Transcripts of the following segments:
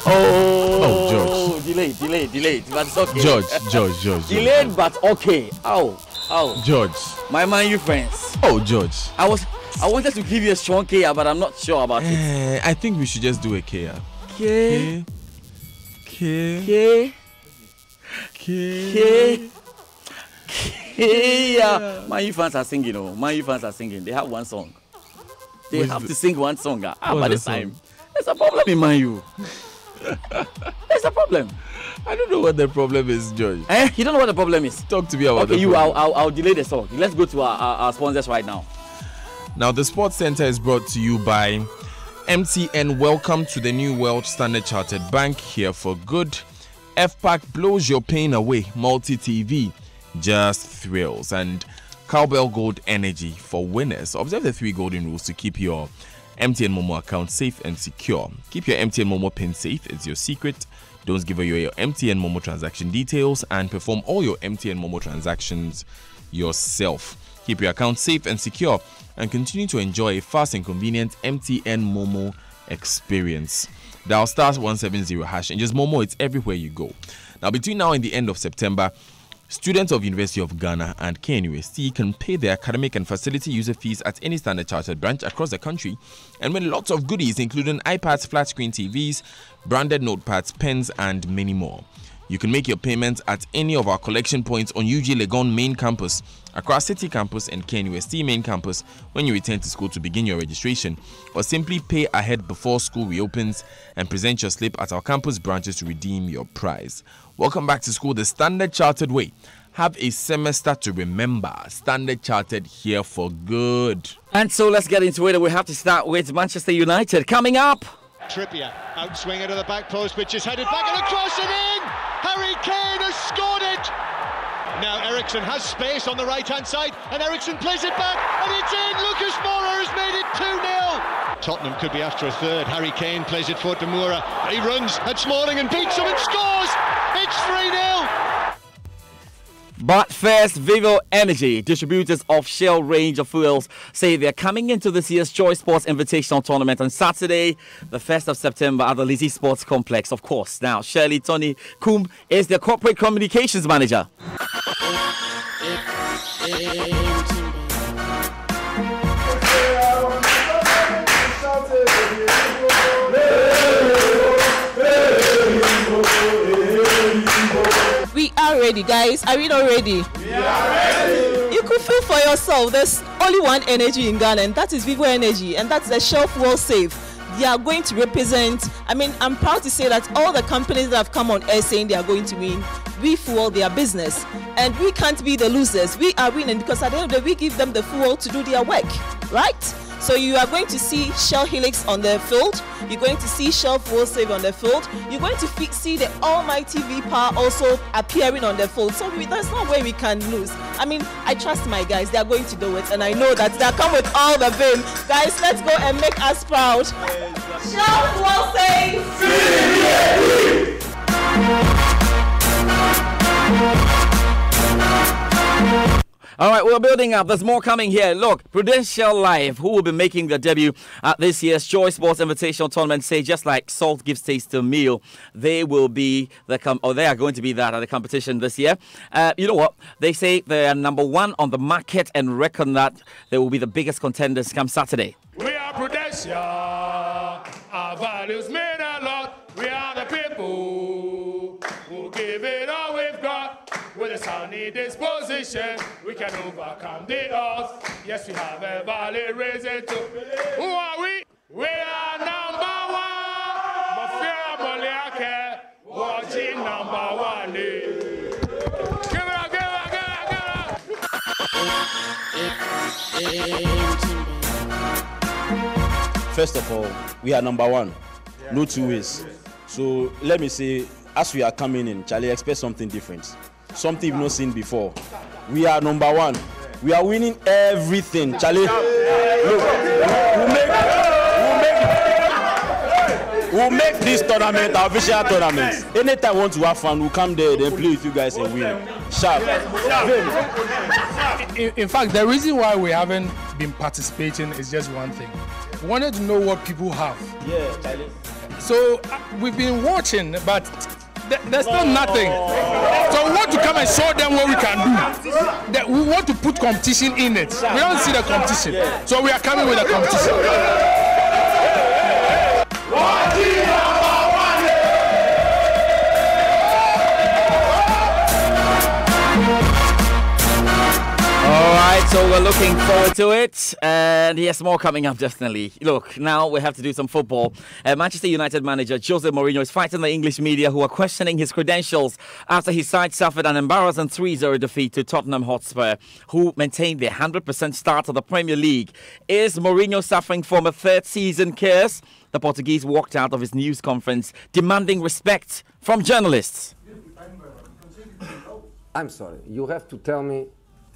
Oh, George. Delayed, but it's okay. George. Delayed, but okay. Oh. George. My Man U friends. Oh, George. I wanted to give you a strong KR, but I'm not sure about it. I think we should just do a KR. K. Yeah. Man U fans are singing. They have one song. They have to sing one song. By this time. There's a problem in Man U. There's a problem. I don't know what the problem is, George. You don't know what the problem is? Talk to me about the problem. I'll delay the song. Let's go to our sponsors right now. Now, the Sports Center is brought to you by MTN. Welcome to the new world. Standard Chartered Bank, here for good. FPAC blows your pain away. Multi-TV, just thrills. And Cowbell Gold Energy for winners. Observe the 3 golden rules to keep your MTN Momo account safe and secure. Keep your MTN Momo pin safe. It's your secret. Don't give away your MTN Momo transaction details, and perform all your MTN Momo transactions yourself. Keep your account safe and secure, and continue to enjoy a fast and convenient MTN Momo experience. Dial *170# and just Momo. It's everywhere you go. Now, between now and the end of September, students of University of Ghana and KNUST can pay their academic and facility user fees at any Standard Chartered branch across the country and win lots of goodies, including iPads, flat screen TVs, branded notepads, pens, and many more. You can make your payments at any of our collection points on UG Legon main campus, Accra City campus, and KNUST main campus when you return to school to begin your registration, or simply pay ahead before school reopens and present your slip at our campus branches to redeem your prize. Welcome back to school the Standard Chartered way. Have a semester to remember. Standard Chartered, here for good. And so let's get into it. We have to start with Manchester United. Coming up. Trippier outswing it to the back post, which is headed back and across and in. Harry Kane has scored it. Now Eriksen has space on the right-hand side, and Eriksen plays it back, and it's in. Lucas Moura has made it 2-0. Tottenham could be after a third. Harry Kane plays it forward to Moura. He runs at Smalling and beats him and scores. It's 3-0. But first, Vivo Energy, distributors of Shell range of fuels, say they're coming into this year's Joy Sports Invitational Tournament on Saturday, the 1st of September at the Lizzie Sports Complex, of course. Now, Shirley Tony Coombe is their corporate communications manager. We are ready, guys. Are we not ready? We are ready. You could feel for yourself. There's only one energy in Ghana, and that is Vivo Energy, and that's the Shell Fuel Save. They are going to represent, I'm proud to say that all the companies that have come on air saying they are going to win, we fuel their business. And we can't be the losers. We are winning because at the end of the day, we give them the fuel to do their work, right? So you are going to see Shell Helix on the field. You're going to see Shell Fuel Save on the field. You're going to see the Almighty V-Power also appearing on the field. So there's no way we can lose. I trust my guys. They are going to do it. And I know that they'll come with all the vim. Guys, let's go and make us proud. Shell Fuel Save. All right, we're building up. There's more coming here. Look, Prudential Life, who will be making their debut at this year's Joy Sports Invitational Tournament, say just like salt gives taste to a meal, they will be they are going to be that at the competition this year. You know what? They say they are number one on the market and reckon that they will be the biggest contenders come Saturday. We are Prudential. Our values mean a lot. We are the people who give it all we've got. With a sunny disposition, we can overcome the odds. Yes, we have a valid reason to believe. Who are we? We are number one. Mafia Boliake, watching number one. Give it up, give it up. First of all, we are number one. No two ways. So let me say, as we are coming in, Charlie, expect something different. Something you've not seen before. We are number one. We are winning everything. Charlie, look, we'll make this tournament our official tournament. Anytime we want to have fun, we'll come there, then play with you guys and win. Sharp. In fact, the reason why we haven't been participating is just one thing. We wanted to know what people have. Yeah, Charlie. So we've been watching, but there's still nothing. So we want to come and show them what we can do. That we want to put competition in it. We don't see the competition. So we are coming with the competition. Alright, so we're looking forward to it, and yes, more coming up definitely. Look, now we have to do some football. Manchester United manager Jose Mourinho is fighting the English media who are questioning his credentials after his side suffered an embarrassing 3-0 defeat to Tottenham Hotspur, who maintained their 100% start of the Premier League. Is Mourinho suffering from a third season curse? The Portuguese walked out of his news conference demanding respect from journalists. I'm sorry, you have to tell me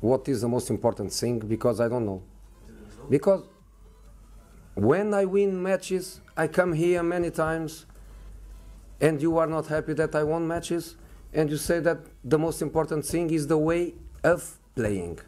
what is the most important thing, because I don't know. Because when I win matches, I come here many times and you are not happy that I won matches, and you say that the most important thing is the way of playing.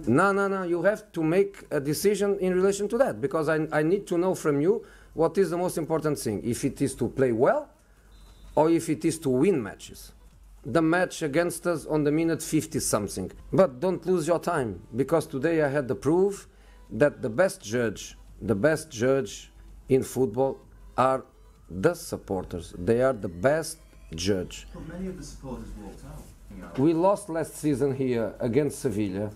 No, you have to make a decision in relation to that, because I need to know from you what is the most important thing, if it is to play well or if it is to win matches. The match against us on the minute 50 something. But don't lose your time, because today I had the proof that the best judge in football are the supporters. They are the best judge. But many of the supporters walked out. We lost last season here against Sevilla,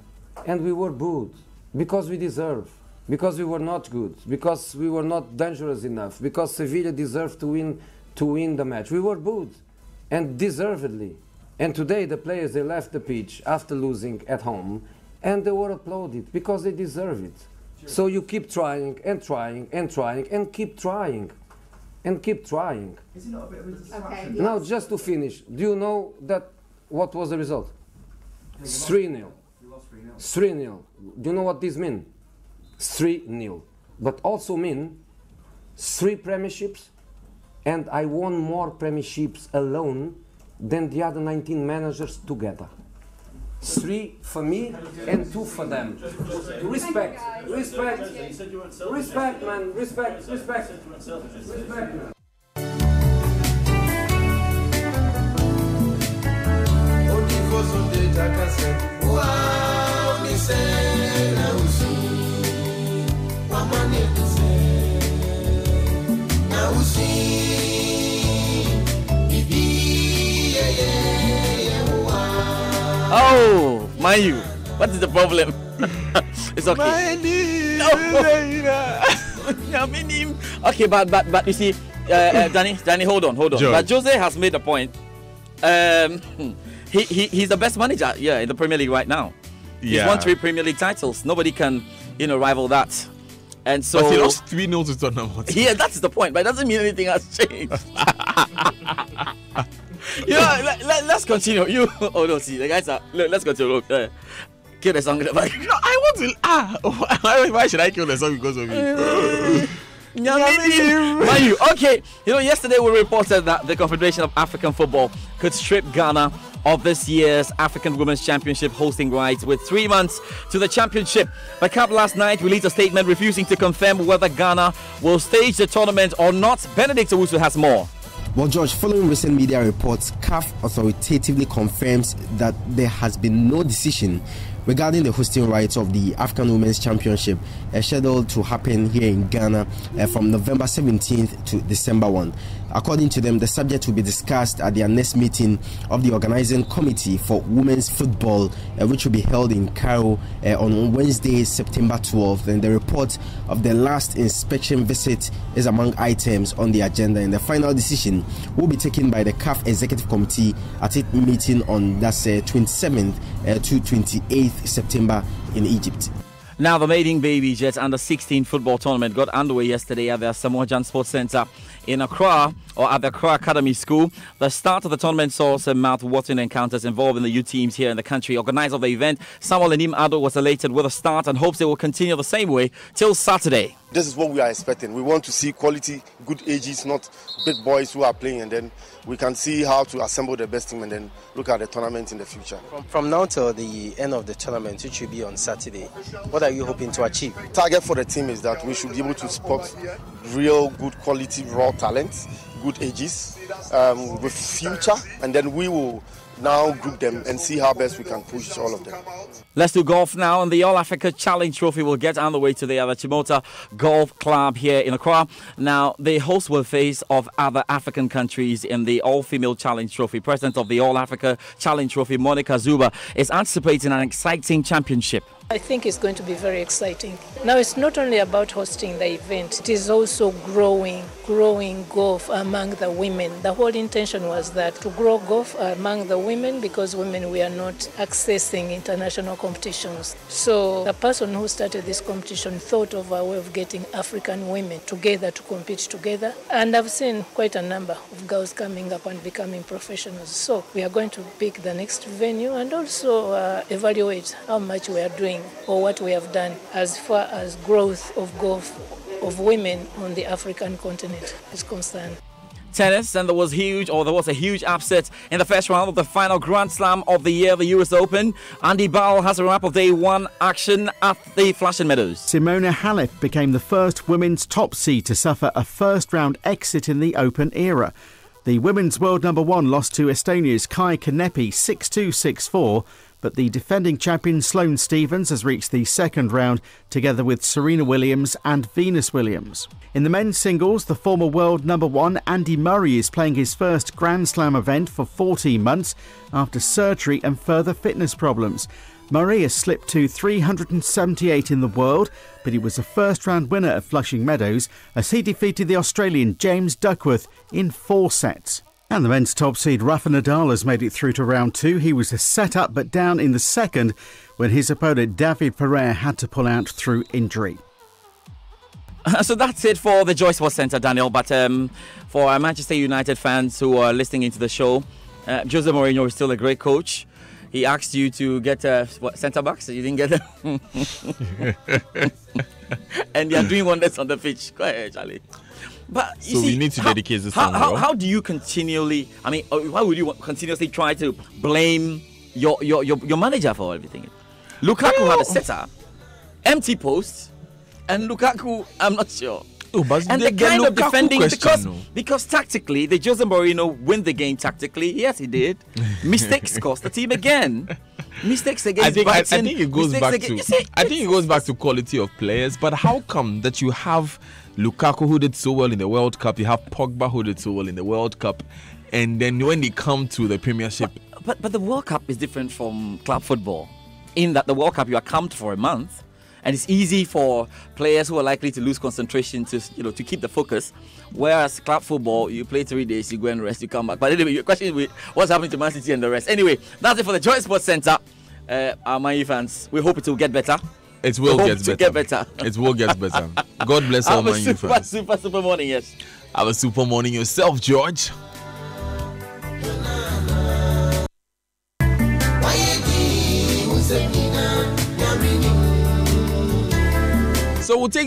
and we were booed because we deserve, because we were not good, because we were not dangerous enough, because Sevilla deserved to win the match. We were booed. And deservedly. And today the players, they left the pitch after losing at home, and they were applauded because they deserve it. Sure. So you keep trying and trying and trying and keep trying and keep trying. Is it not a bit of a distraction? Okay. Now, just to finish, do you know that what was the result? 3-0. You lost 3-0. 3-0. Do you know what this means? 3-0. But also mean 3 premierships. And I won more premierships alone than the other 19 managers together. 3 for me and 2 for them. Respect, man, respect, man. Oh, mind you, what is the problem? It's okay. No. Okay, but you see, Danny, hold on. George. But Jose has made a point. He's the best manager, in the Premier League right now. He's won 3 Premier League titles. Nobody can, rival that. And so, but he lost 3-0 to Tottenham. Yeah, that's the point. But it doesn't mean anything has changed. Let's continue. See, the guys are. Let's continue. Look, kill the song in the back. No, I want to. Why should I kill the song because of you? Okay, yesterday we reported that the Confederation of African Football could strip Ghana of this year's African Women's Championship hosting rights with 3 months to the championship. The CAF last night released a statement refusing to confirm whether Ghana will stage the tournament or not. Benedict Owusu has more. Well, George, following recent media reports, CAF authoritatively confirms that there has been no decision regarding the hosting rights of the African Women's Championship, scheduled to happen here in Ghana from November 17th to December 1. According to them, the subject will be discussed at their next meeting of the organizing committee for women's football, which will be held in Cairo on Wednesday, September 12th. And the report of the last inspection visit is among items on the agenda, and the final decision will be taken by the CAF Executive Committee at its meeting on 27th to 28th September in Egypt. Now, the Maiden Baby Jets Under-16 football tournament got underway yesterday at the Samoa Jan Sports Center in Accra, or at the Accra Academy School. The start of the tournament saw some mouth-watering encounters involving the youth teams here in the country. Organizer of the event, Samuel Enim Ado, was elated with the start and hopes they will continue the same way till Saturday. this is what we are expecting. We want to see quality, good ages, not big boys who are playing, and then we can see how to assemble the best team and then look at the tournament in the future. From now till the end of the tournament, which will be on Saturday, what are you hoping to achieve? Target for the team is that we should be able to spot real good quality raw talent, good ages, with future, and then we will now group them and see how best we can push all of them. Let's do golf now, and the All Africa Challenge Trophy will get on the way today at the Chimota Golf Club here in Accra. Now, the hosts will face of other African countries in the All-Female Challenge Trophy. President of the All Africa Challenge Trophy, Monica Zuba, is anticipating an exciting championship. I think it's going to be very exciting. Now, it's not only about hosting the event, it is also growing golf among the women. The whole intention was that to grow golf among the women, because women we are not accessing international competitions. So the person who started this competition thought of a way of getting African women together to compete together. And I've seen quite a number of girls coming up and becoming professionals. So we are going to pick the next venue and also evaluate how much we are doing or what we have done as far as growth of golf of women on the African continent is concerned. Tennis, and there was a huge upset in the first round of the final Grand Slam of the year, the US Open. Andy Bowell has a wrap of day one action at the Flushing Meadows. Simona Halep became the first women's top seed to suffer a first-round exit in the Open era. The women's world number one lost to Estonia's Kai Kanepi 6-2, 6-4. But the defending champion Sloane Stephens has reached the second round together with Serena Williams and Venus Williams. In the men's singles, the former world number one Andy Murray is playing his first Grand Slam event for 14 months after surgery and further fitness problems. Murray has slipped to 378 in the world, but he was a first-round winner at Flushing Meadows as he defeated the Australian James Duckworth in 4 sets. And the men's top seed Rafa Nadal has made it through to round two. He was set up but down in the second when his opponent David Ferrer had to pull out through injury. So that's it for the Joy Sports Centre, Daniel. But for our Manchester United fans who are listening into the show, Jose Mourinho is still a great coach. He asked you to get centre backs. You didn't get them. And they are doing wonders on the pitch. Go ahead, Charlie. But you see, we need to dedicate this song. How do you continually? I mean, why would you continuously try to blame your manager for everything? Lukaku had a setter, empty post, and Lukaku, I'm not sure. But and the kind of defending because tactically, the Jose Mourinho win the game tactically. Yes, he did. Mistakes cost the team again. Mistakes against Brighton. I think it goes back to. I think it goes back to quality of players. But how come that you have Lukaku who did so well in the World Cup, you have Pogba who did so well in the World Cup, and then when they come to the Premiership, but the World Cup is different from club football, in that the World Cup you are camped for a month. And it's easy for players who are likely to lose concentration to keep the focus. Whereas club football, you play 3 days, you go and rest, you come back. But anyway, your question is what's happening to Man City and the rest. Anyway, that's it for the Joy Sports Centre. Our Man U fans, we hope it will get better. It will get better. It will get better. God bless all Man U fans. Super morning, yes. Have a super morning yourself, George. So we'll take